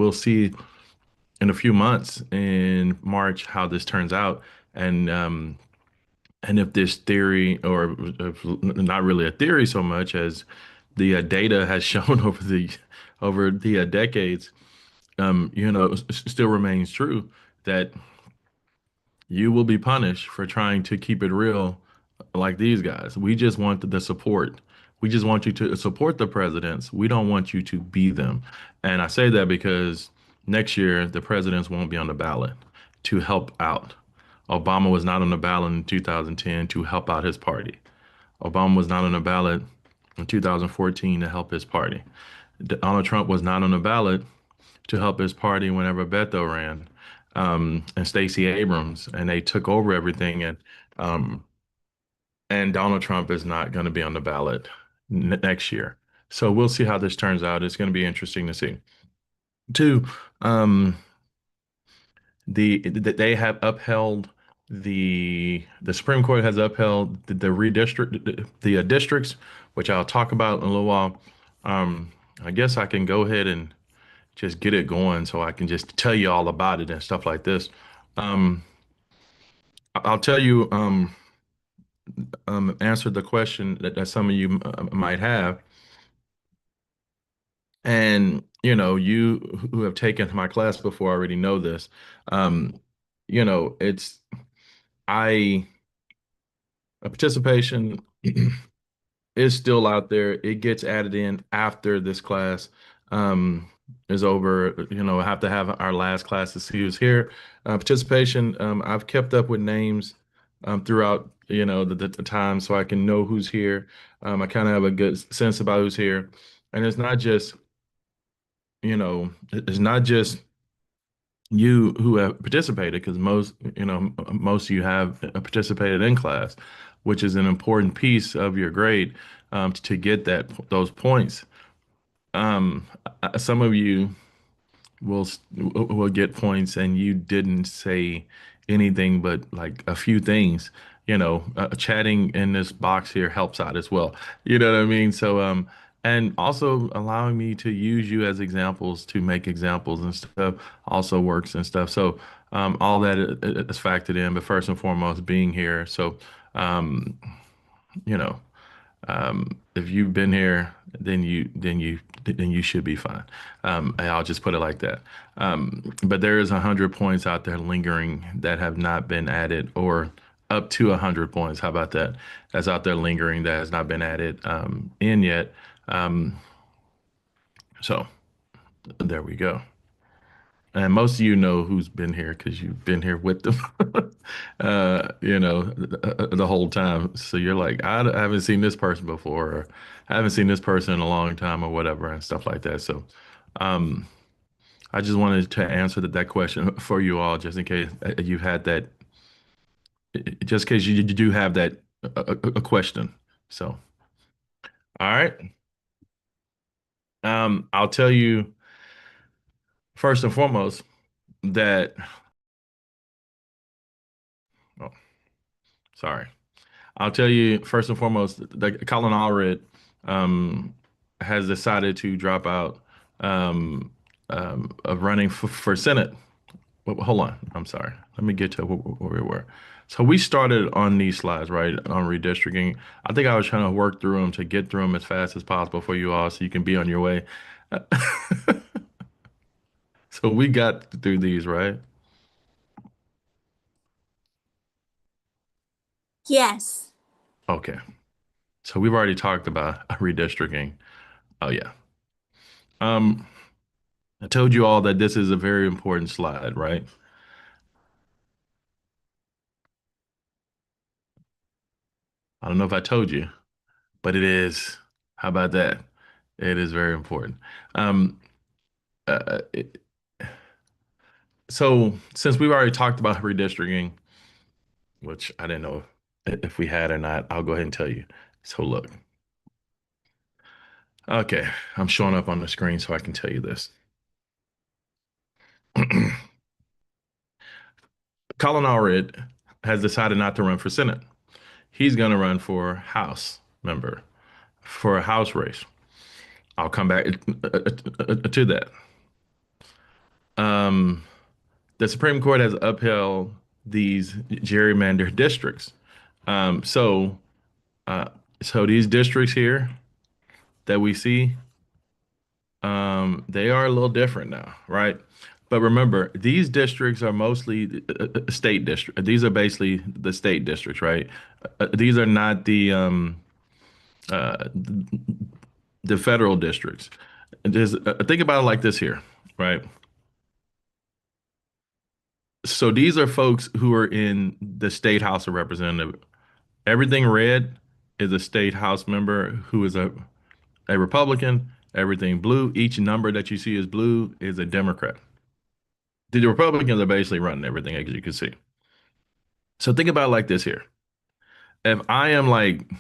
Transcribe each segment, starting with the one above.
we'll see in a few months in March how this turns out, and if this theory, or if not really a theory so much as the data has shown over the decades, still remains true that you will be punished for trying to keep it real like these guys. We just want the support. We just want you to support the presidents. We don't want you to be them. And I say that because next year the presidents won't be on the ballot to help out. Obama was not on the ballot in 2010 to help out his party. Obama was not on the ballot in 2014 to help his party. Donald Trump was not on the ballot to help his party whenever Beto ran, and Stacey Abrams, and they took over everything. Um, and Donald Trump is not going to be on the ballot next year. So we'll see how this turns out. It's going to be interesting to see. Two, um, they have upheld the Supreme Court has upheld the districts, which I'll talk about in a little while. I guess I can go ahead and just get it going so I can just tell you all about it and stuff like this. Um, I'll tell you, answer the question that some of you might have. And, you who have taken my class before already know this. Um, it's I participation is still out there. It gets added in after this class is over. I have to have our last class to see who's here. Participation, I've kept up with names throughout, the time so I can know who's here. I kind of have a good sense about who's here. And it's not just you who have participated, because most of you have participated in class, which is an important piece of your grade, to get those points. Some of you will get points and you didn't say anything but like a few things. Chatting in this box here helps out as well. You know what I mean? So and also allowing me to use you as examples to make examples and stuff also works and stuff. So all that is factored in, but first and foremost being here. So um you know if you've been here, then you should be fine. And I'll just put it like that. But there is 100 points out there lingering that have not been added, or up to 100 points. How about that? That's out there lingering that has not been added in yet. Um, so there we go. And most of you know who's been here because you've been here with them, the whole time. So you're like, I haven't seen this person before, or I haven't seen this person in a long time, or whatever, and stuff like that. So, um, I just wanted to answer that question for you all, just in case you've had that, just in case you do have that a question. So, all right. I'll tell you first and foremost that, oh, sorry. I'll tell you first and foremost that Colin Allred um, has decided to drop out of running for Senate. Hold on, I'm sorry. Let me get to where we were. So we started on these slides, right, on redistricting. I think I was trying to work through them to get through them as fast as possible for you all, so you can be on your way. So we got through these, right? Yes. Okay. So we've already talked about redistricting. Oh yeah. Um, I told you all that this is a very important slide, right? I don't know if I told you, but it is. How about that? It is very important. Um, it, so since we've already talked about redistricting, which I didn't know if we had or not, I'll go ahead and tell you. So look, okay, I'm showing up on the screen so I can tell you this. Colin Allred has decided not to run for Senate. He's going to run for House member for a House race. I'll come back to that. the Supreme Court has upheld these gerrymandered districts. Um, so, uh, so these districts here that we see, they are a little different now, right? But remember, these districts are mostly state district. These are basically the state districts, right? These are not uh, the federal districts. Just think about it like this here, right? So these are folks who are in the state House of Representatives. Everything red is a state House member who is a Republican. Everything blue, each number that you see is blue, is a Democrat. The Republicans are basically running everything, as you can see. So think about it like this here. If I am like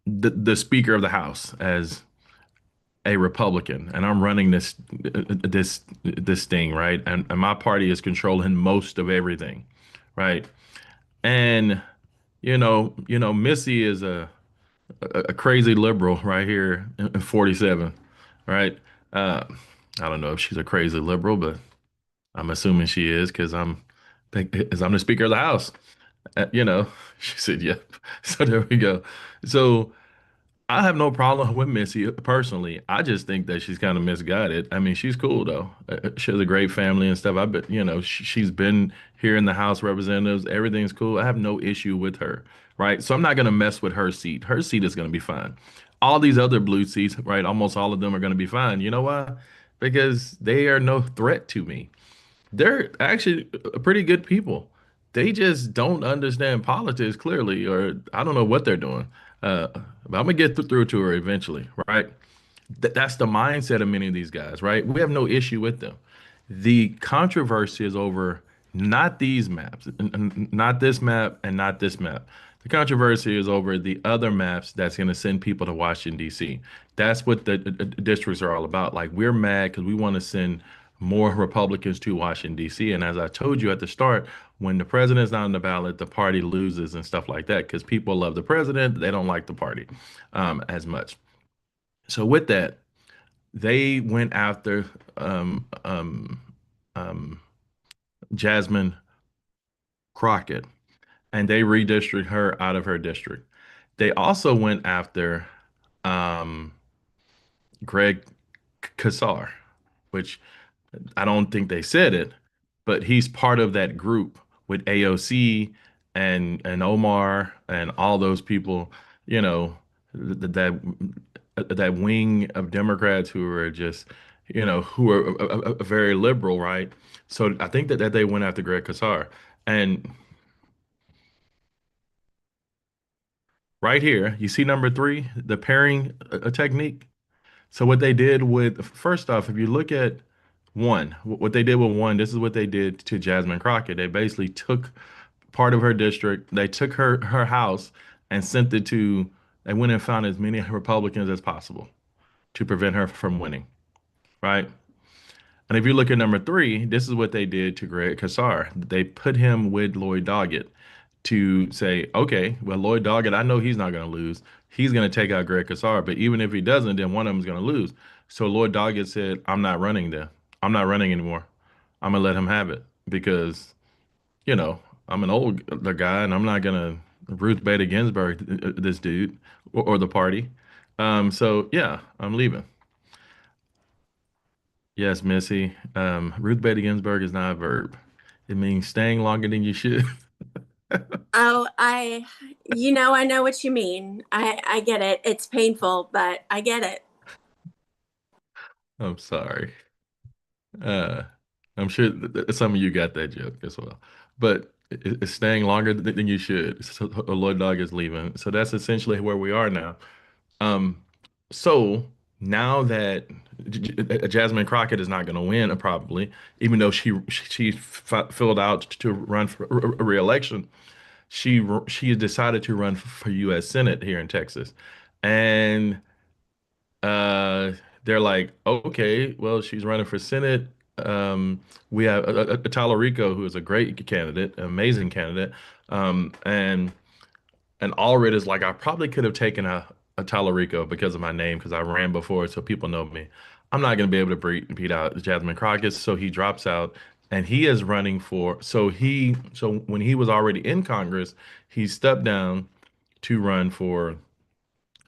the Speaker of the House as a Republican and I'm running this thing, right? And my party is controlling most of everything, right? And Missy is a crazy liberal right here in 47, right? Uh, I don't know if she's a crazy liberal, but I'm assuming she is because I'm the Speaker of the House. She said, "Yep." So there we go. So I have no problem with Missy personally. I just think that she's kind of misguided. I mean, she's cool though. She has a great family and stuff. I bet, she's been here in the House of Representatives. Everything's cool. I have no issue with her, right? So I'm not going to mess with her seat. Her seat is going to be fine. All these other blue seats, right? Almost all of them are going to be fine. You know why? Because they are no threat to me. They're actually pretty good people. They just don't understand politics clearly, or I don't know what they're doing. But I'm gonna get through to her eventually, right? That's the mindset of many of these guys, right? We have no issue with them. The controversy is over not these maps, not this map, and not this map. The controversy is over the other maps that's going to send people to Washington, D.C. That's what the districts are all about. Like, we're mad because we want to send more Republicans to Washington, D.C. And as I told you at the start, when the president's not on the ballot, the party loses and stuff like that because people love the president. They don't like the party as much. So, with that, they went after um, Jasmine Crockett and they redistricted her out of her district. They also went after um, Greg Casar, which I don't think they said it, but he's part of that group with AOC and Omar and all those people, you know, that wing of Democrats who are just, who are very liberal, right? So I think that they went after Greg Casar. And right here, you see number three, the pairing technique. So what they did with, first off, if you look at one, what they did with one, this is what they did to Jasmine Crockett. They basically took part of her district, they took her house and sent it to, they went and found as many Republicans as possible to prevent her from winning, right? And if you look at number three, this is what they did to Greg Casar. They put him with Lloyd Doggett to say, okay, well, Lloyd Doggett, I know he's not going to lose. He's going to take out Greg Casar, but even if he doesn't, then one of them is going to lose. So Lloyd Doggett said, I'm not running there. I'm not running anymore. I'm going to let him have it because, you know, I'm an old guy and I'm not going to Ruth Bader Ginsburg this dude or the party. So yeah, I'm leaving. Yes, Missy. Ruth Bader Ginsburg is not a verb. It means staying longer than you should. Oh, I know what you mean. I get it. It's painful, but I get it. I'm sorry. Uh, I'm sure some of you got that joke as well. But it's staying longer than you should. So Lloyd Dog is leaving. So that's essentially where we are now. Um, so now that Jasmine Crockett is not going to win, probably, even though she filled out to run for a re-election, she decided to run for U.S. Senate here in Texas, and they're like, okay, well, she's running for Senate. We have Talarico, who is a great candidate, an amazing candidate, and Allred is like, I probably could have taken a Talarico because of my name, because I ran before, so people know me. I'm not going to be able to beat out Jasmine Crockett. So he drops out and he is running for, so when he was already in Congress, he stepped down to run for,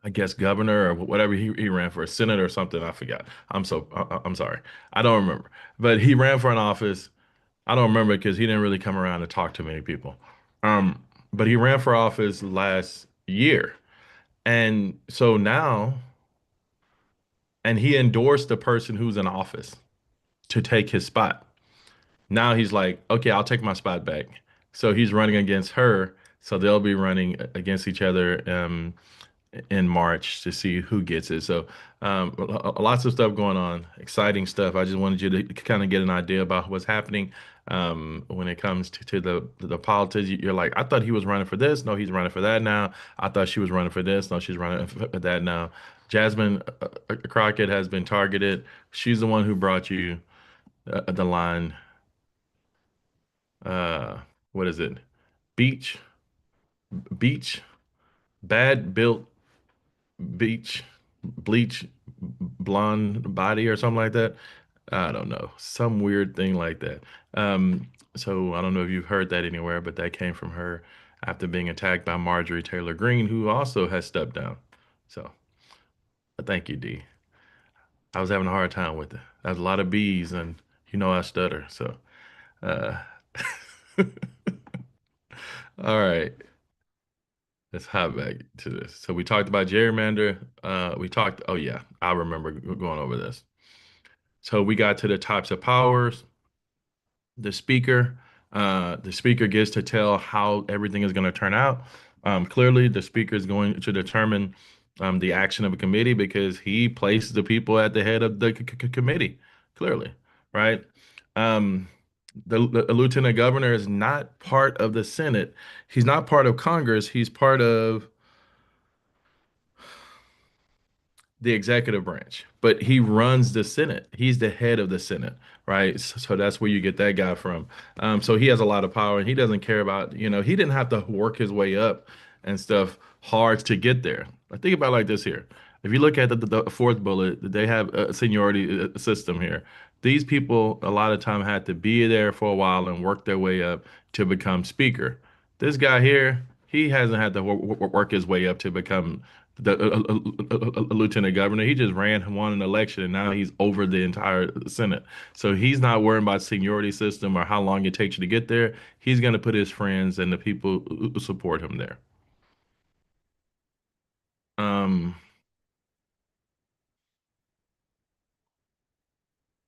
I guess, governor or whatever he ran for, a senate or something. I forgot. I'm sorry. I don't remember. But he ran for an office. I don't remember because he didn't really come around to talk to many people. Um, but he ran for office last year. And so now, and he endorsed the person who's in office to take his spot. Now he's like, okay, I'll take my spot back. So he's running against her. So they'll be running against each other in March to see who gets it. So lots of stuff going on, exciting stuff. I just wanted you to kind of get an idea about what's happening when it comes to the politics. You're like, I thought he was running for this. No, he's running for that now. I thought she was running for this. No, she's running for that now. Jasmine Crockett has been targeted. She's the one who brought you the line. Uh, what is it? Beach, beach, bad built beach, bleach, blonde body or something like that. I don't know, some weird thing like that. So I don't know if you've heard that anywhere, but that came from her after being attacked by Marjorie Taylor Greene, who also has stepped down. So thank you, D. I was having a hard time with it. There's a lot of B's, and you know I stutter. So, uh, all right. Let's hop back to this. So we talked about gerrymander. We talked, oh yeah, I remember going over this. So we got to the types of powers. The speaker, the speaker gets to tell how everything is going to turn out. Clearly, the speaker is going to determine the action of a committee because he places the people at the head of the committee. Clearly, right? Um, the lieutenant governor is not part of the Senate. He's not part of Congress. He's part of the executive branch, but he runs the Senate. He's the head of the Senate, right? So that's where you get that guy from. So he has a lot of power, and he doesn't care about, he didn't have to work his way up and stuff hard to get there. I think about it like this here. If you look at the fourth bullet, they have a seniority system here. These people a lot of time had to be there for a while and work their way up to become speaker. This guy here, he hasn't had to work his way up to become a lieutenant governor. He just won an election, and now he's over the entire Senate. So he's not worrying about seniority system or how long it takes you to get there. He's going to put his friends and the people who support him there. Um,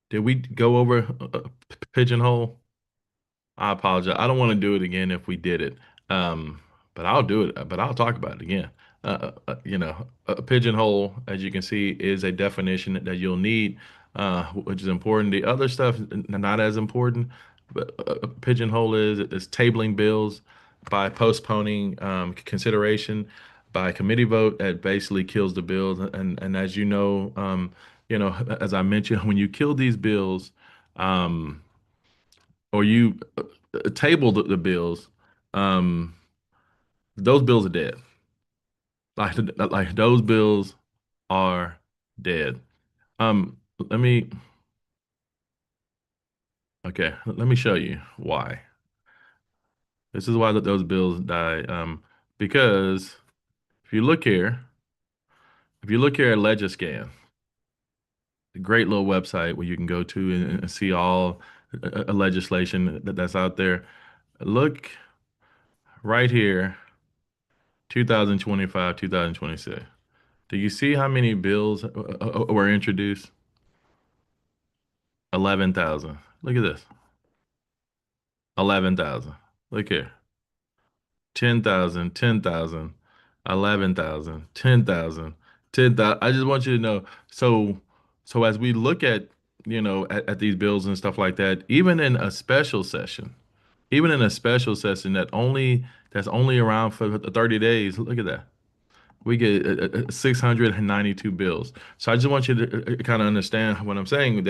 did we go over Pigeonhole? I apologize. I don't want to do it again if we did it. Um, but I'll do it. But I'll talk about it again. A pigeonhole, as you can see, is a definition that you'll need, which is important. The other stuff, not as important, but a pigeonhole is tabling bills by postponing consideration by committee vote. That basically kills the bills. And as as I mentioned, when you kill these bills, um, or you table the bills, um, those bills are dead. Like those bills are dead. Let me let me show you why. This is why those bills die. Because if you look here, if you look here at Legiscan, a great little website where you can go to and see all legislation that's out there. Look right here, 2025, 2026. Do you see how many bills were introduced? 11,000. Look at this. 11,000. Look here. 10,000, 10,000, 11,000, 10,000, 10,000. I just want you to know. So as we look at, at these bills and stuff like that, even in a special session that's only around for 30 days, look at that. We get 692 bills. So I just want you to kind of understand what I'm saying,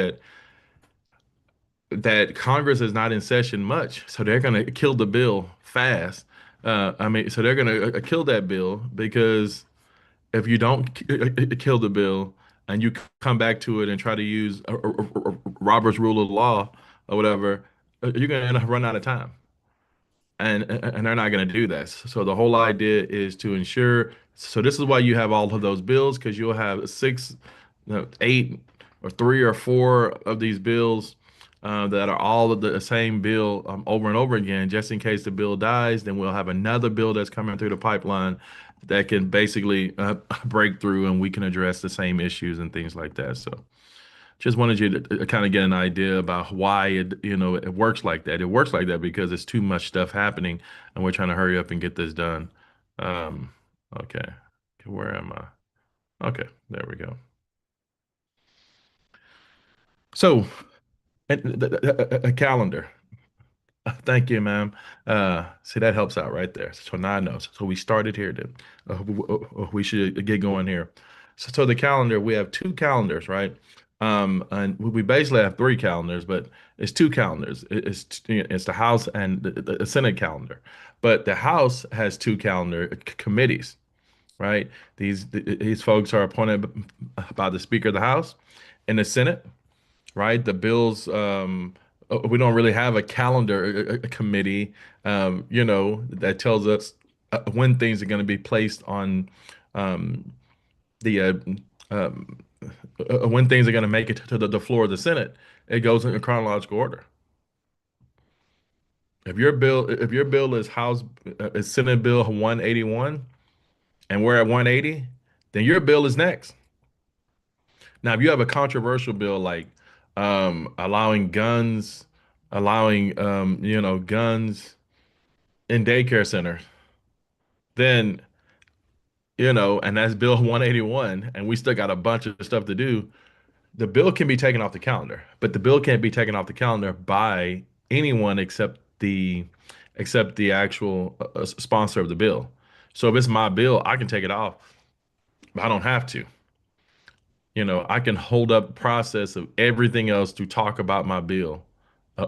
that Congress is not in session much, so they're going to kill the bill fast. So they're going to kill that bill because if you don't kill the bill, and you come back to it and try to use Robert's rule of law or whatever, you're going to end up running out of time. And they're not going to do that. So the whole idea is to ensure. So this is why you have all of those bills, because you'll have six, eight, or three or four of these bills that are all of the same bill over and over again, just in case the bill dies. Then we'll have another bill that's coming through the pipeline that can basically break through, and we can address the same issues and things like that. So just wanted you to kind of get an idea about why it works like that. It works like that because it's too much stuff happening, and we're trying to hurry up and get this done. Um, okay, where am I? Okay, there we go. So, a calendar. Thank you, ma'am. See, that helps out right there. So now I know. So we started here then. We should get going here. So the calendar, we have two calendars, right? And we basically have three calendars, but it's two calendars. It's the House and the Senate calendar. But the House has two calendar committees, right? These folks are appointed by the Speaker of the House. In the Senate, right? The bills, we don't really have a calendar committee, that tells us when things are going to be placed on um, the when things are going to make it to the floor of the Senate. It goes in chronological order. If your bill is Senate Bill 181, and we're at 180, then your bill is next. Now, if you have a controversial bill like allowing guns, guns in daycare centers, then and that's Bill 181, and we still got a bunch of stuff to do. The bill can be taken off the calendar, but the bill can't be taken off the calendar by anyone except the actual sponsor of the bill. So if it's my bill, I can take it off, but I don't have to. I can hold up the process of everything else to talk about my bill.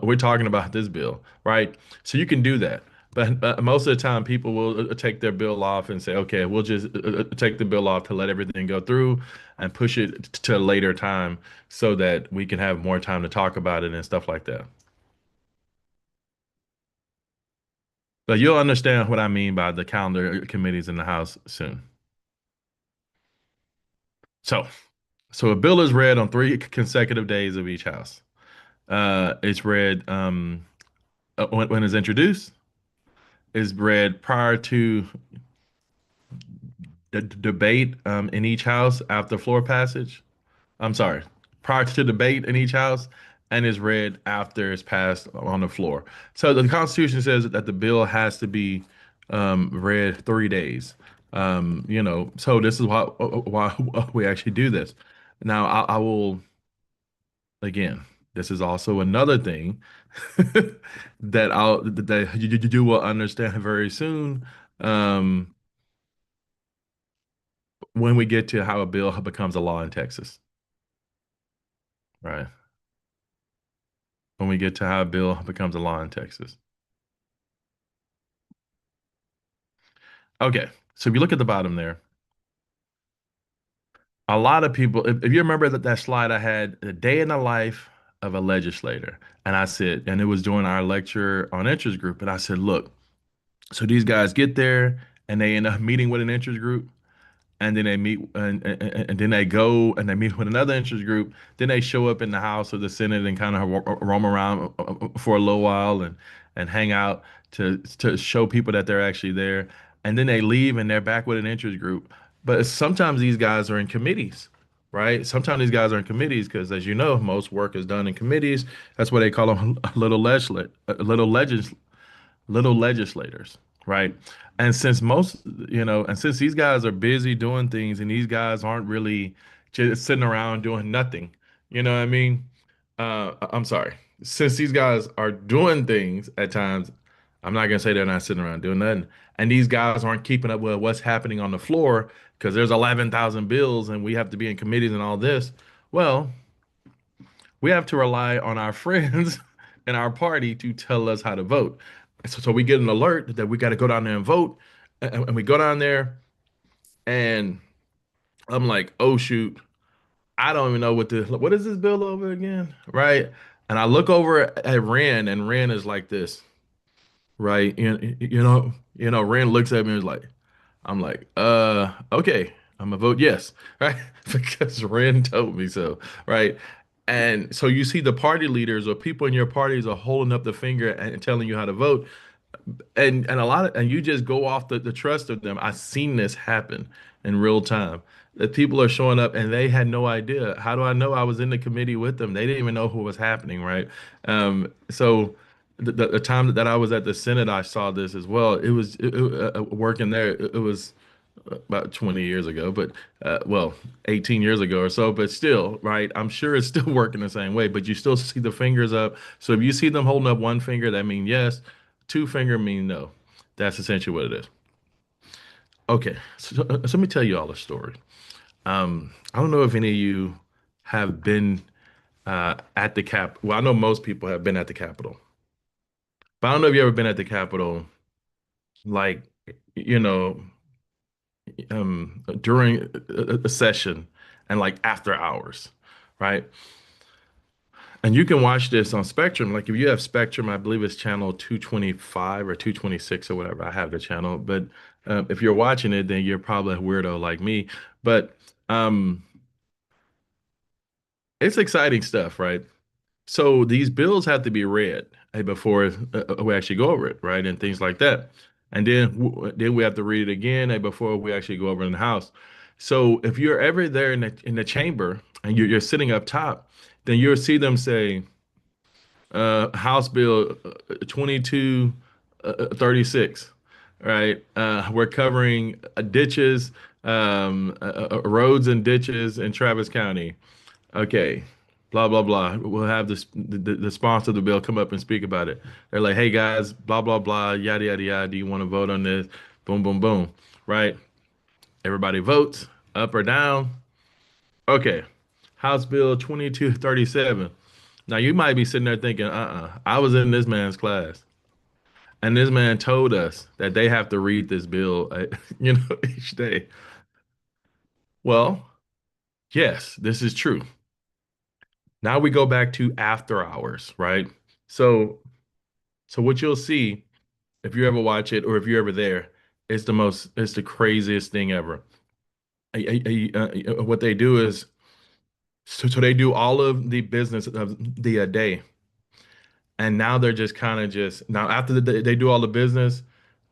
We're talking about this bill, right? So you can do that. But most of the time, people will take their bill off and say, okay, we'll just take the bill off to let everything go through and push it to a later time so that we can have more time to talk about it and stuff like that. But you'll understand what I mean by the calendar committees in the House soon. So, so a bill is read on three consecutive days of each house. It's read when it's introduced, is read prior to the debate in each house after floor passage. I'm sorry, prior to debate in each house, and is read after it's passed on the floor. So the Constitution says that the bill has to be read 3 days. So this is why we actually do this. Now, I will again. This is also another thing that you will understand very soon um, when we get to how a bill becomes a law in Texas, right? When we get to how a bill becomes a law in Texas. Okay, so if you look at the bottom there, a lot of people, if you remember that slide I had, the day in the life of a legislator, and I said, and it was during our lecture on interest group, and I said, look, so these guys get there and they end up meeting with an interest group, and then they meet and then they go and they meet with another interest group. Then they show up in the House or the Senate and kind of roam around for a little while and hang out to show people that they're actually there. And then they leave and they're back with an interest group. But sometimes these guys are in committees, right? Sometimes these guys are in committees because, as you know, most work is done in committees. That's why they call them little legislators, right? And since these guys are busy doing things and these guys aren't really just sitting around doing nothing, you know what I mean? I'm sorry. Since these guys are doing things at times, I'm not gonna say they're not sitting around doing nothing. And these guys aren't keeping up with what's happening on the floor because there's 11,000 bills and we have to be in committees and all this. Well, we have to rely on our friends and our party to tell us how to vote. So we get an alert that we got to go down there and vote. And we go down there, and I'm like, oh, shoot. I don't even know what is this bill over again, right? And I look over at Ren, and Ren is like this, right? Ren looks at me and is like, I'm like, okay, I'm gonna vote yes, right? Because Ren told me so, right? And so you see the party leaders or people in your parties are holding up the finger and telling you how to vote, and a lot of and you just go off the trust of them. I've seen this happen in real time. That people are showing up and they had no idea. How do I know? I was in the committee with them. They didn't even know who was happening, right? So the time that I was at the Senate, I saw this as well. It was working there. It was about 20 years ago, but well, 18 years ago or so, but still, right? I'm sure it's still working the same way, but you still see the fingers up. So if you see them holding up one finger, that means yes. Two finger mean no. That's essentially what it is. Okay, so let me tell you all a story. I don't know if any of you have been at the Cap. Well, I know most people have been at the Capitol, but I don't know if you ever been at the Capitol, like, you know, during a session and like after hours, right? And you can watch this on Spectrum. Like if you have Spectrum, I believe it's channel 225 or 226 or whatever. I have the channel, but if you're watching it, then you're probably a weirdo like me. But um, it's exciting stuff, right? So these bills have to be read before we actually go over it, right? And things like that. And then we have to read it again before we actually go over it in the House. So if you're ever there in the chamber and you're sitting up top, then you'll see them say House Bill 2236, right? We're covering ditches, roads and ditches in Travis County. Okay, blah blah blah. We'll have the sponsor of the bill come up and speak about it. They're like, hey guys, blah blah blah, yada yada yada. Do you want to vote on this? Boom boom boom. Right? Everybody votes up or down. Okay, House Bill 2237. Now you might be sitting there thinking, I was in this man's class, and this man told us that they have to read this bill, each day. Well, yes, this is true. Now we go back to after hours, right? So, so what you'll see if you ever watch it or if you're ever there, it's the craziest thing ever. What they do is, so they do all of the business of the day, and now they're just kind of just now after they do all the business,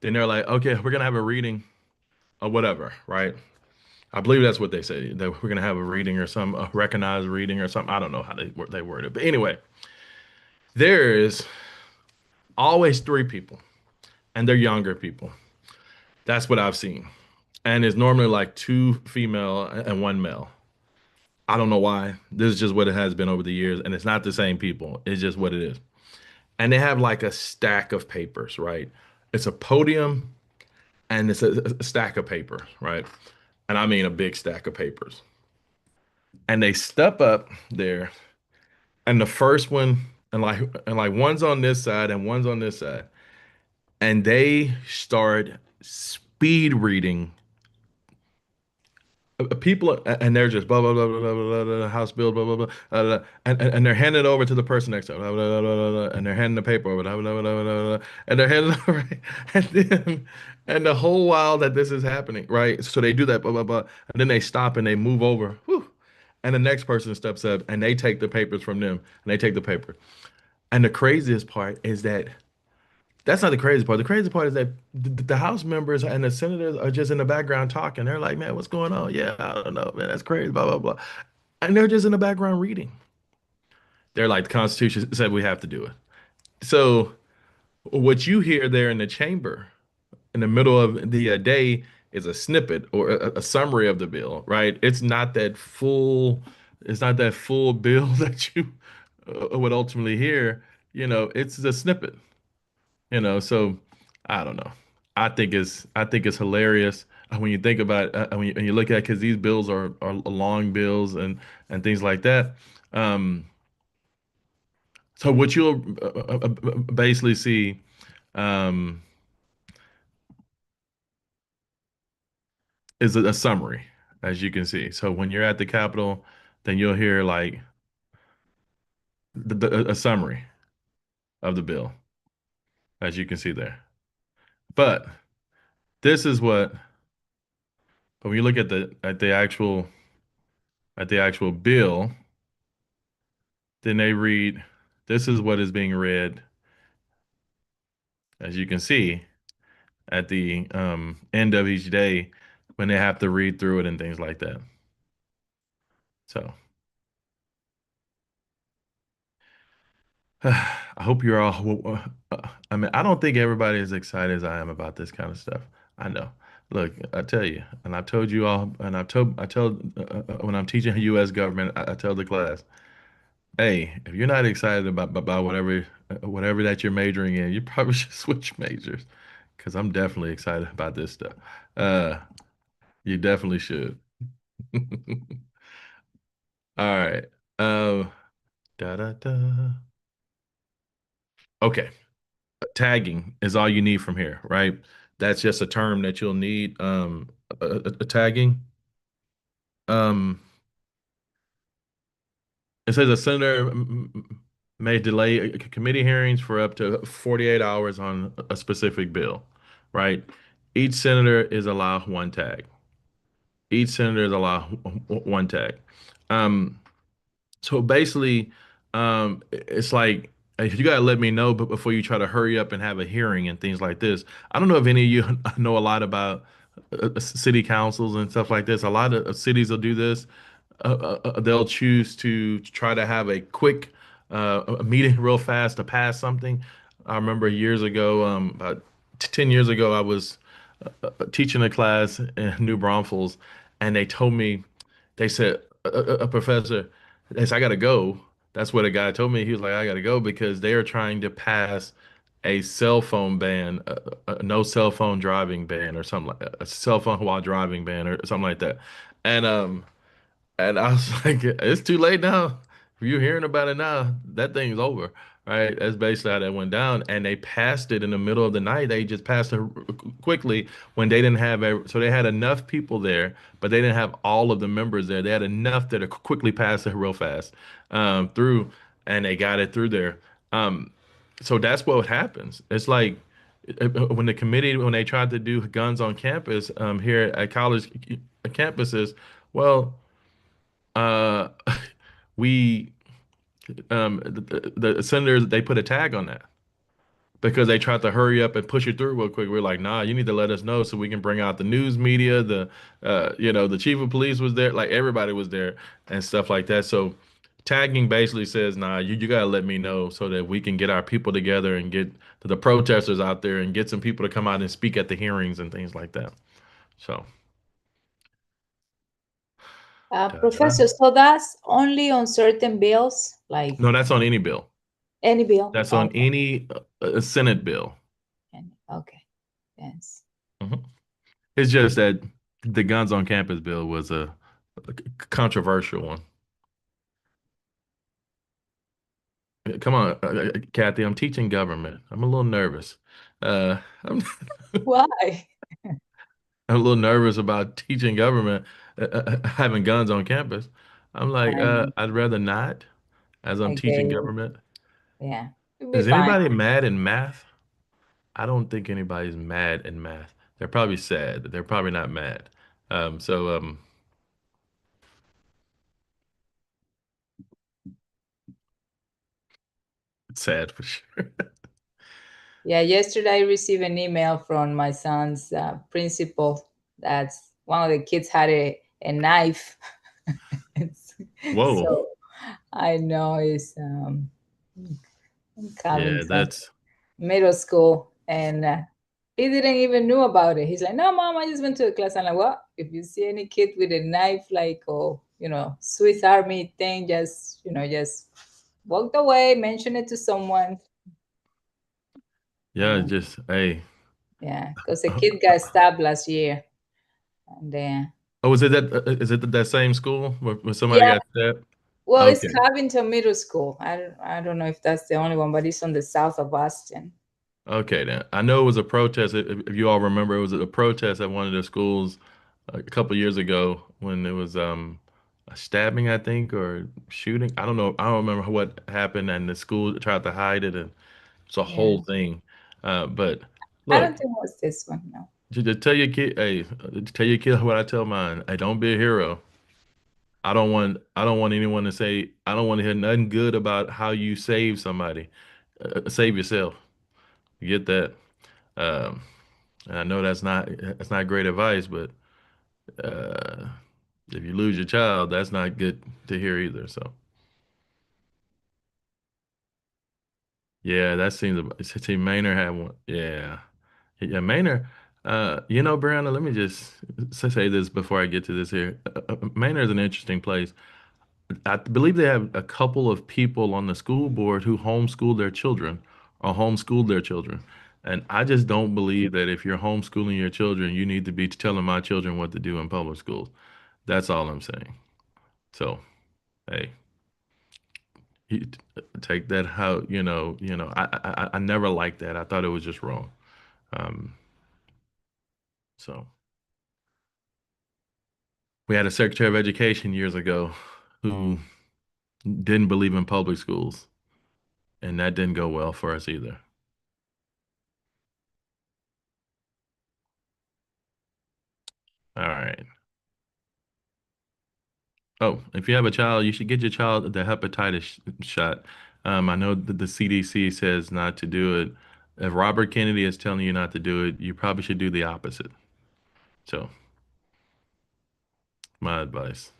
then they're like, okay, we're gonna have a reading or whatever, right? I believe that's what they say that we're gonna have a reading or some a recognized reading or something. I don't know how they word it, but anyway, there is always three people, and they're younger people. That's what I've seen, and it's normally like two female and one male. I don't know why. This is just what it has been over the years, and it's not the same people. It's just what it is. And they have like a stack of papers, right? It's a podium and it's a stack of paper, right? And I mean a big stack of papers. And they step up there, and the first one, and like one's on this side and one's on this side, and they start speed reading people, and they're just blah blah blah blah blah blah, blah House bill blah blah blah, and they're handing it over to the person next to them, blah, blah, blah, blah, blah, and they're handing the paper over, blah, blah, blah, blah, blah, blah, and they're handing it over, and then and the whole while that this is happening, right? So they do that, blah blah blah, and then they stop and they move over, whew, and the next person steps up and they take the papers from them and they take the paper. And the craziest part is that that's not the crazy part. The crazy part is that the House members and the senators are just in the background talking. They're like, man, what's going on? Yeah, I don't know, man. That's crazy, blah, blah, blah. And they're just in the background reading. They're like, the Constitution said we have to do it. So what you hear there in the chamber in the middle of the day is a snippet or a summary of the bill, right? It's not that full bill that you would ultimately hear. It's a snippet. So I don't know. I think it's hilarious when you think about it, when you look at because these bills are long bills and things like that. Um, so what you'll basically see um, is a summary, as you can see. So when you're at the Capitol, then you'll hear like a summary of the bill, as you can see there. But this is what when you look at the actual bill, then they read, this is what is being read, as you can see, at the end of each day when they have to read through it and things like that. So I hope you're all. I mean, I don't think everybody is excited as I am about this kind of stuff. I know. Look, I tell you, and I've told you all, and I tell when I'm teaching U.S. government, I tell the class, hey, if you're not excited about whatever that you're majoring in, you probably should switch majors, because I'm definitely excited about this stuff. Uh, you definitely should. All right. Um, da da da. Okay. Tagging is all you need from here, right? That's just a term that you'll need. Tagging. Um, it says a senator may delay committee hearings for up to 48 hours on a specific bill, right? Each senator is allowed one tag. Each senator is allowed one tag. Um, So basically, it's like you gotta let me know, but before you try to hurry up and have a hearing and things like this. I don't know if any of you know a lot about city councils and stuff like this. A lot of cities will do this. They'll choose to try to have a quick a meeting real fast to pass something. I remember years ago, about 10 years ago, I was teaching a class in New Braunfels, and they told me, they said, a professor, they said, I gotta go. That's what a guy told me. He was like, I gotta go because they are trying to pass a cell phone ban, a no cell phone driving ban, or something like that, a cell phone while driving ban, or something like that. And I was like, it's too late now. If you're hearing about it now, that thing's over, right? That's basically how that went down. And they passed it in the middle of the night. They just passed it quickly when they didn't have so they had enough people there, but they didn't have all of the members there. They had enough that quickly passed it real fast through, and they got it through there. Um, so that's what happens. It's like when the committee, when they tried to do guns on campus here at college campuses, well, uh, we the senators, they put a tag on that because they tried to hurry up and push it through real quick. We're like, nah, you need to let us know so we can bring out the news media. The chief of police was there, like everybody was there and stuff like that. So tagging basically says, nah, you gotta let me know so that we can get our people together and get the protesters out there and get some people to come out and speak at the hearings and things like that. So, da-da. Professor, so that's only on certain bills, like No, that's on any bill. any bill? That's on Okay. any Senate bill. Okay. Yes. Mhm. It's just that the guns on campus bill was a controversial one. Come on, Kathy, I'm teaching government. I'm a little nervous. I'm, Why? I'm a little nervous about teaching government, having guns on campus. I'm like, I know. I'd rather not, as I'm I get teaching it. government. Yeah. It'll be Is fine. anybody mad in math? I don't think anybody's mad in math. They're probably sad. They're probably not mad. So it's sad for sure. Yeah, yesterday I received an email from my son's principal that one of the kids had a knife. It's- Whoa. so I know it's coming Yeah, from that's middle school, and he didn't even knew about it. He's like, "No, mom, I just went to the class." I'm like, "What? If you see any kid with a knife, like, oh, Swiss Army thing, just walk away, mention it to someone." yeah, Um, just hey. yeah, because a kid got stabbed last year, and then Oh, is it that same school where somebody yeah, got stabbed? well, it's Okay. Covington Middle School. I don't know if that's the only one, but it's on the south of Boston. Okay, then. I know it was a protest. If you all remember, it was a protest at one of the schools a couple years ago when it was a stabbing, I think, or shooting. I don't know. I don't remember what happened, and the school tried to hide it, and it's a Yeah. whole thing. But I look, don't think it was this one, no. just tell your kid, hey, tell your kid what I tell mine. Hey, don't be a hero. I don't want anyone to say, I don't want to hear nothing good about how you save somebody. Save yourself. You get that? Um, and I know that's not great advice, but uh, if you lose your child, that's not good to hear either. So yeah, that seems. See, Maynard had one. Yeah, yeah, Maynard. Brianna, let me just say this before I get to this here. Maynard is an interesting place. I believe they have a couple of people on the school board who homeschool their children or homeschool their children. And I just don't believe that if you're homeschooling your children, you need to be telling my children what to do in public schools. That's all I'm saying. So, hey, you take that how, I never liked that. I thought it was just wrong. Um, so we had a Secretary of Education years ago who didn't believe in public schools, and that didn't go well for us either. All right. Oh, if you have a child, you should get your child the hepatitis shot. I know that the CDC says not to do it. If Robert Kennedy is telling you not to do it, you probably should do the opposite. So, my advice.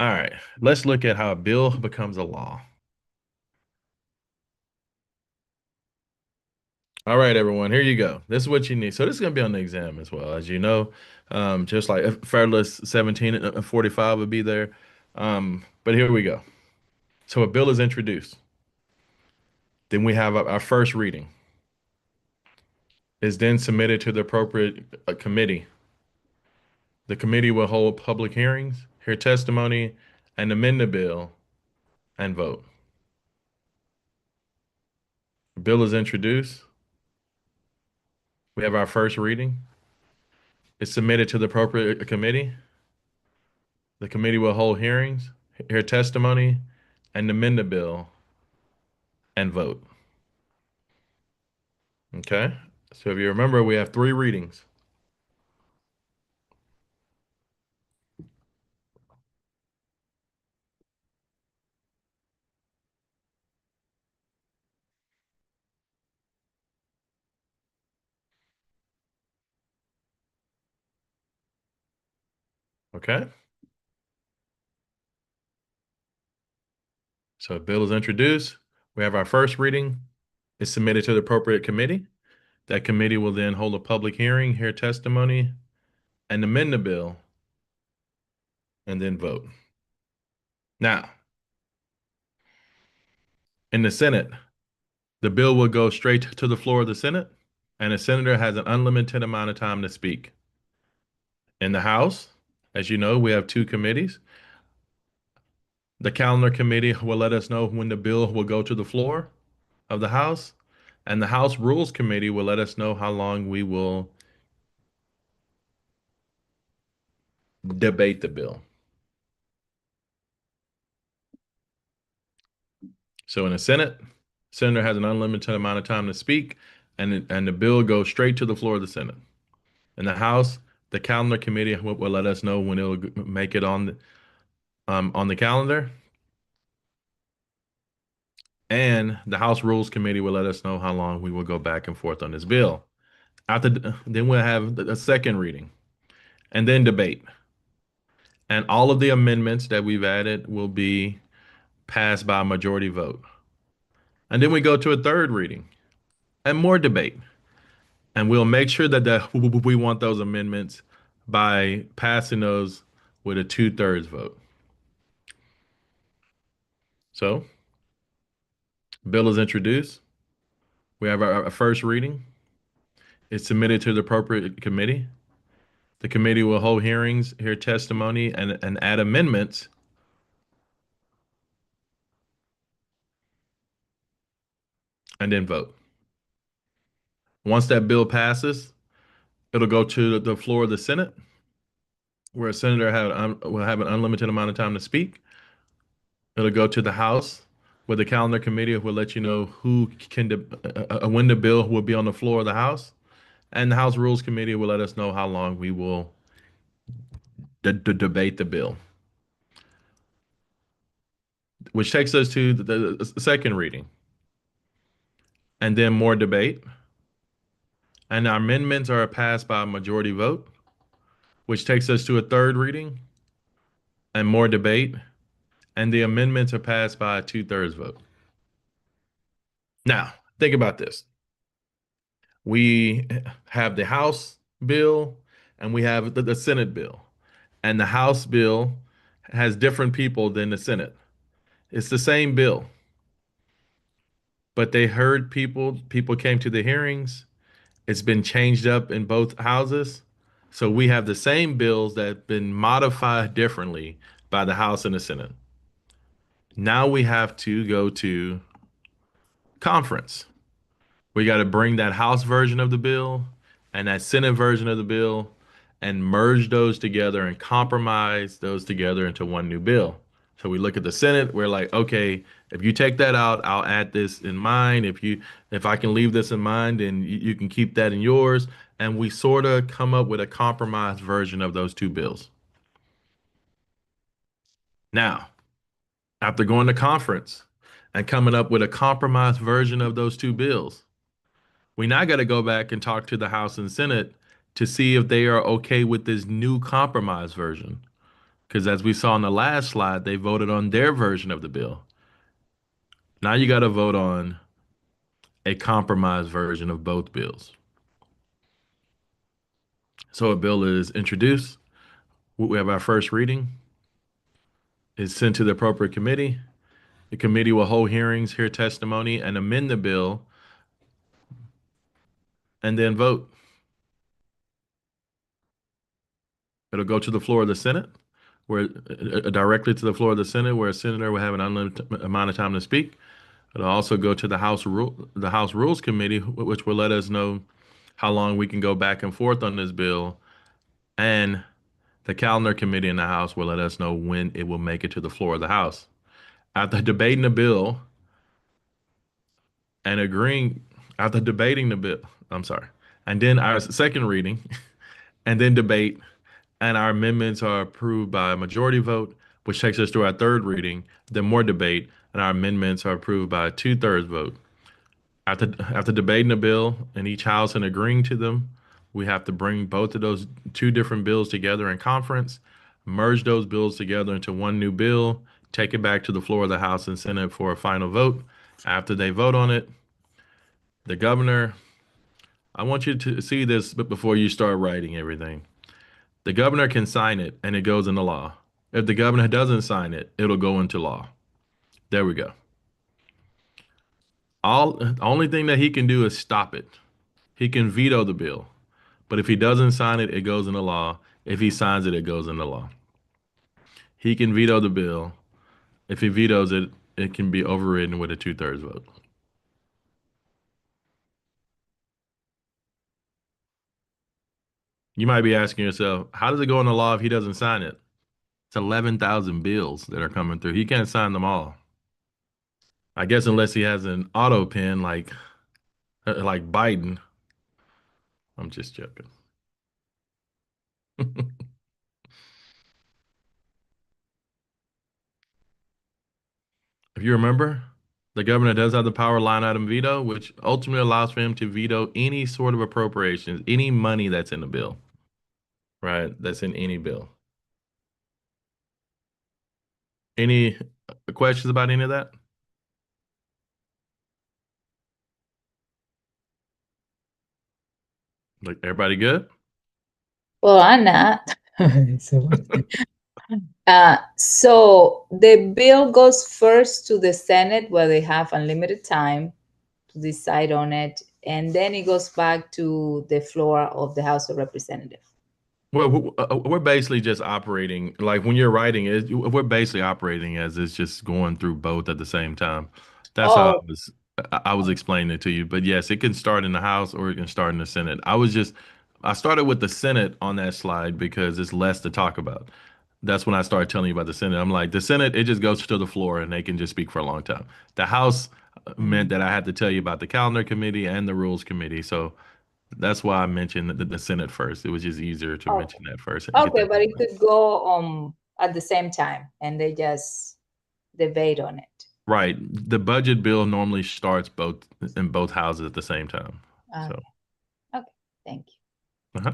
All right, let's look at how a bill becomes a law. All right, everyone, here you go. This is what you need. So this is going to be on the exam as well, as you know. Just like Federalist 17 and 45 would be there. But here we go. So a bill is introduced. Then we have our first reading. Is then submitted to the appropriate committee. The committee will hold public hearings, hear testimony, and amend the bill and vote. The bill is introduced. We have our first reading. It's submitted to the appropriate committee. The committee will hold hearings, hear testimony, and amend the bill and vote. Okay? So if you remember, we have three readings. Okay? So a bill is introduced. We have our first reading. It's submitted to the appropriate committee. That committee will then hold a public hearing, hear testimony, and amend the bill, and then vote. Now, in the Senate, the bill will go straight to the floor of the Senate, and a senator has an unlimited amount of time to speak. In the House, as you know, we have two committees. The Calendar Committee will let us know when the bill will go to the floor of the House, and the House Rules Committee will let us know how long we will debate the bill. So in the Senate, senator has an unlimited amount of time to speak, and the bill goes straight to the floor of the Senate. In the House, the Calendar Committee will let us know when it'll make it on the calendar, and the House Rules Committee will let us know how long we will go back and forth on this bill. Then we'll have a second reading, and then debate, and all of the amendments that we've added will be passed by a majority vote. And then we go to a third reading and more debate. And we'll make sure that we want those amendments by passing those with a 2/3 vote. So, bill is introduced. We have our first reading. It's submitted to the appropriate committee. The committee will hold hearings, hear testimony, and add amendments, and then vote. Once that bill passes, it'll go to the floor of the Senate. where a senator will have an unlimited amount of time to speak. It'll go to the House, where the calendar committee will let you know who can when the bill will be on the floor of the House, and the House Rules Committee will let us know how long we will debate the bill, which takes us to the second reading, and then more debate. And our amendments are passed by a majority vote, which takes us to a third reading and more debate. And the amendments are passed by a 2/3 vote. Now, think about this. We have the House bill and we have the Senate bill. And the House bill has different people than the Senate. It's the same bill, but they heard people came to the hearings. It's been changed up in both houses. So we have the same bills that have been modified differently by the House and the Senate. Now we have to go to conference. We got to bring that House version of the bill and that Senate version of the bill and merge those together and compromise those together into one new bill. So we look at the Senate, we're like, okay, if you take that out, I'll add this in mine. If I can leave this in mind, then you can keep that in yours. And we sort of come up with a compromise version of those two bills. Now, after going to conference and coming up with a compromise version of those two bills, we now got to go back and talk to the House and Senate to see if they are okay with this new compromise version. Because as we saw in the last slide, they voted on their version of the bill. Now you got to vote on a compromise version of both bills. So a bill is introduced. We have our first reading. It's sent to the appropriate committee. The committee will hold hearings, hear testimony, and amend the bill, and then vote. It'll go to the floor of the Senate, where directly to the floor of the Senate, where a senator will have an unlimited amount of time to speak. It'll also go to the House Rules Committee, which will let us know how long we can go back and forth on this bill, and the Calendar Committee in the House will let us know when it will make it to the floor of the House. After debating the bill and agreeing, after debating the bill, I'm sorry, and then our second reading, and then debate, and our amendments are approved by a majority vote, which takes us to our third reading, then more debate, and our amendments are approved by a 2/3 vote. After debating the bill in each house and agreeing to them, we have to bring both of those two different bills together in conference, merge those bills together into one new bill, take it back to the floor of the House and Senate for a final vote. After they vote on it, the governor, I want you to see this before you start writing everything. The governor can sign it and it goes into law. If the governor doesn't sign it, it'll go into law. There we go. The only thing that he can do is stop it. He can veto the bill. But if he doesn't sign it, it goes into law. If he signs it, it goes into law. He can veto the bill. If he vetoes it, it can be overridden with a 2/3 vote. You might be asking yourself, how does it go into law if he doesn't sign it? It's 11,000 bills that are coming through. He can't sign them all. I guess unless he has an auto pen like Biden. I'm just joking. If you remember, the governor does have the power line item veto, which ultimately allows for him to veto any sort of appropriations, any money that's in the bill, right? That's in any bill. Any questions about any of that? Like everybody good? Well, I'm not. So, so the bill goes first to the Senate where they have unlimited time to decide on it, and then it goes back to the floor of the House of Representatives. Well, we're basically just operating like when you're writing it, we're basically operating as it's just going through both at the same time. That's how Oh, I was explaining it to you. But yes, it can start in the House or it can start in the Senate. I was just I started with the Senate on that slide because it's less to talk about. That's when I started telling you about the Senate. I'm like, the Senate, it just goes to the floor and they can just speak for a long time. The House meant Mm. that I had to tell you about the calendar committee and the rules committee. So that's why I mentioned the Senate first. It was just easier to Okay. mention that first and get Okay, that but out of it the way. could go at the same time and they just debate on it. Right. The budget bill normally starts both in both houses at the same time. Okay. So, Okay. Thank you. uh-huh.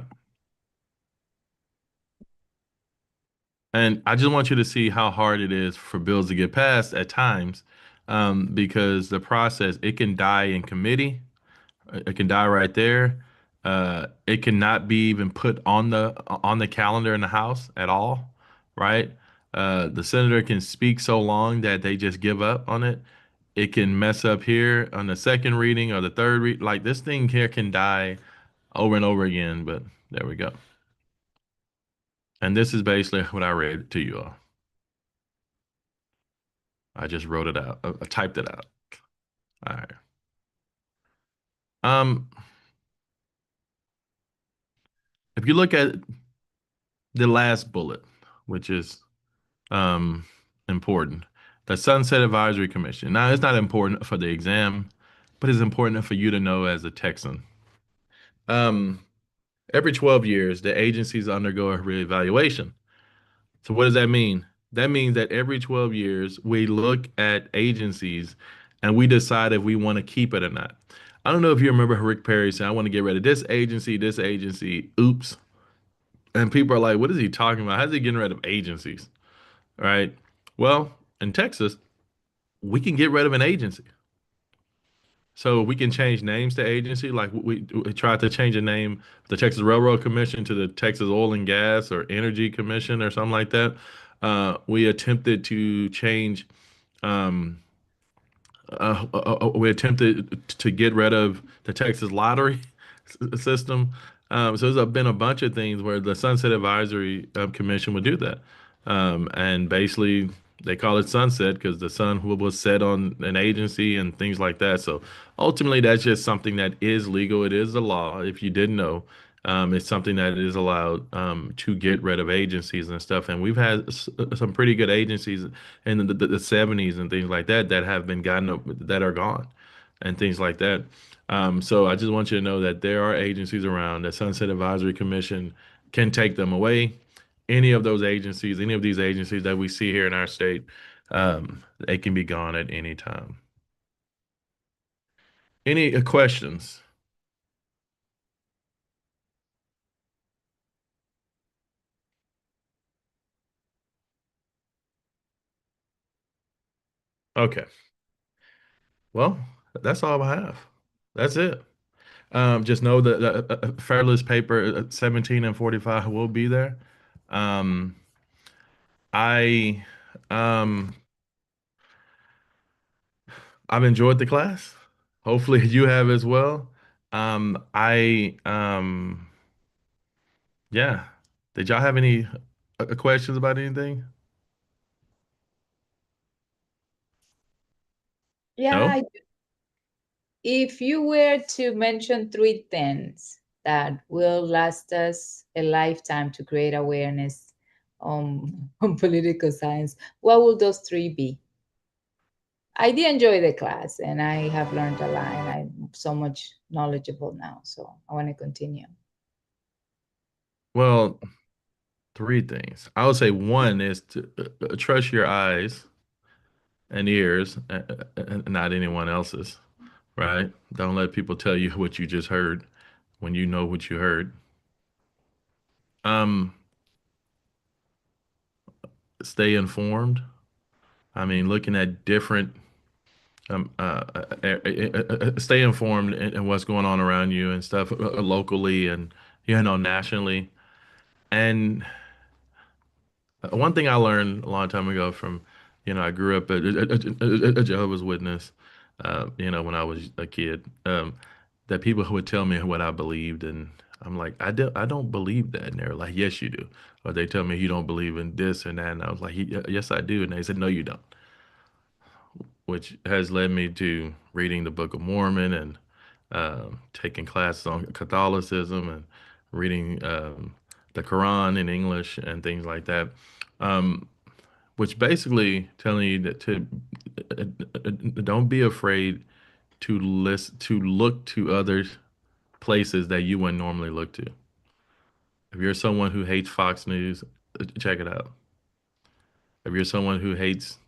And I just want you to see how hard it is for bills to get passed at times, because the process, it can die in committee. It can die right there. It cannot be even put on the calendar in the House at all, right? The senator can speak so long that they just give up on it. It can mess up here on the second reading or the third read. Like this thing here can die over and over again, but there we go. And this is basically what I read to you all. I just wrote it out. I typed it out. All right. Um, if you look at the last bullet, which is um important, the Sunset Advisory Commission. Now, it's not important for the exam, but it's important for you to know as a Texan. Um, every 12 years, the agencies undergo a reevaluation. So what does that mean? That means that every 12 years, we look at agencies and we decide if we want to keep it or not. I don't know if you remember Rick Perry saying, I want to get rid of this agency, this agency. Oops. And people are like, what is he talking about? How's he getting rid of agencies? All right. Well, in Texas, we can get rid of an agency. So we can change names to agency. Like we tried to change the name, the Texas Railroad Commission to the Texas Oil and Gas or Energy Commission or something like that. We attempted to change um, we attempted to get rid of the Texas lottery system. So there's been a bunch of things where the Sunset Advisory Commission would do that. And basically, they call it sunset because the sun was set on an agency and things like that. So ultimately, that's just something that is legal. It is the law. If you didn't know, it's something that is allowed to get rid of agencies and stuff. And we've had some pretty good agencies in the 70s and things like that that have been gotten that are gone and things like that. So I just want you to know that there are agencies around. The Sunset Advisory Commission can take them away. Any of those agencies, any of these agencies that we see here in our state, they can be gone at any time. Any questions? Okay. Well, that's all I have. That's it. Just know that the Fairless paper 17 and 45 will be there. Um, I um, I've enjoyed the class. Hopefully you have as well. I yeah. Did y'all have any questions about anything? Yeah, No? if you were to mention three things that will last us a lifetime to create awareness on political science, what would those three be? I did enjoy the class and I have learned a lot and I'm so much knowledgeable now. So I want to continue. Well, three things. I would say one is to trust your eyes and ears, and not anyone else's, right? Don't let people tell you what you just heard when you know what you heard. Um, stay informed. I mean, looking at different, stay informed in what's going on around you and stuff locally and, nationally. And one thing I learned a long time ago from, I grew up a Jehovah's Witness, when I was a kid, that people would tell me what I believed, and I'm like, I don't believe that. And they're like, yes, you do. Or they tell me you don't believe in this and that, and I was like, yes, I do. And they said, no, you don't, which has led me to reading the Book of Mormon and taking classes on Catholicism and reading the Quran in English and things like that, um, which basically telling you that to don't be afraid to look to other places that you wouldn't normally look to. If you're someone who hates Fox News, check it out. If you're someone who hates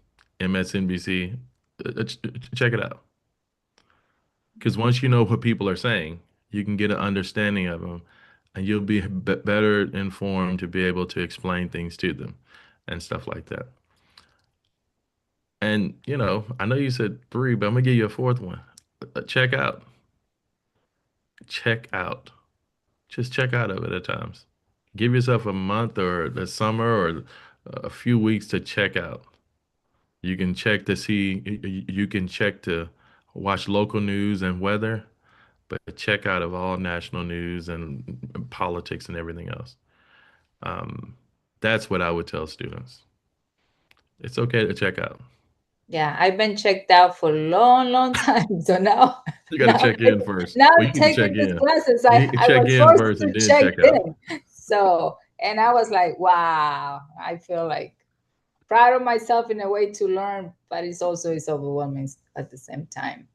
MSNBC, check it out. Because once you know what people are saying, you can get an understanding of them, and you'll be better informed to be able to explain things to them and stuff like that. And, I know you said three, but I'm gonna give you a fourth one. Check out. Check out. Just check out of it at times. Give yourself a month or the summer or a few weeks to check out. You can check to see, you can check to watch local news and weather, but check out of all national news and politics and everything else. Um, that's what I would tell students. It's okay to check out. Yeah, I've been checked out for a long, long time. So now, You got to now, check in first. now Well, you need to check taking these in. classes, You I, need to I check was in forced first to and then check check out. in. So, and I was like, wow, I feel like proud of myself in a way to learn, but it's overwhelming at the same time.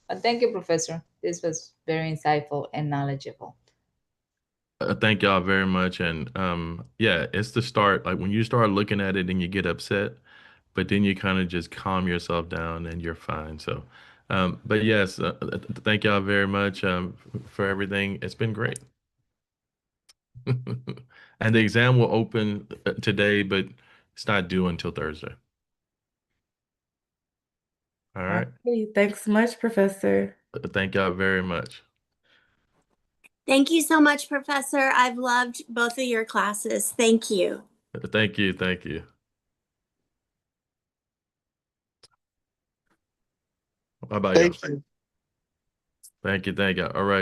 But thank you, Professor. This was very insightful and knowledgeable. Thank y'all very much. And yeah, it's the start. Like when you start looking at it and you get upset, but then you kind of just calm yourself down and you're fine. So, but yes, thank y'all very much for everything. It's been great. And the exam will open today, but it's not due until Thursday. All right. Okay, thanks much, Professor. Thank y'all very much. Thank you so much, Professor. I've loved both of your classes. Thank you. Thank you. Thank you. Bye bye, y'all. Thank you. Thank you. Thank you. All right.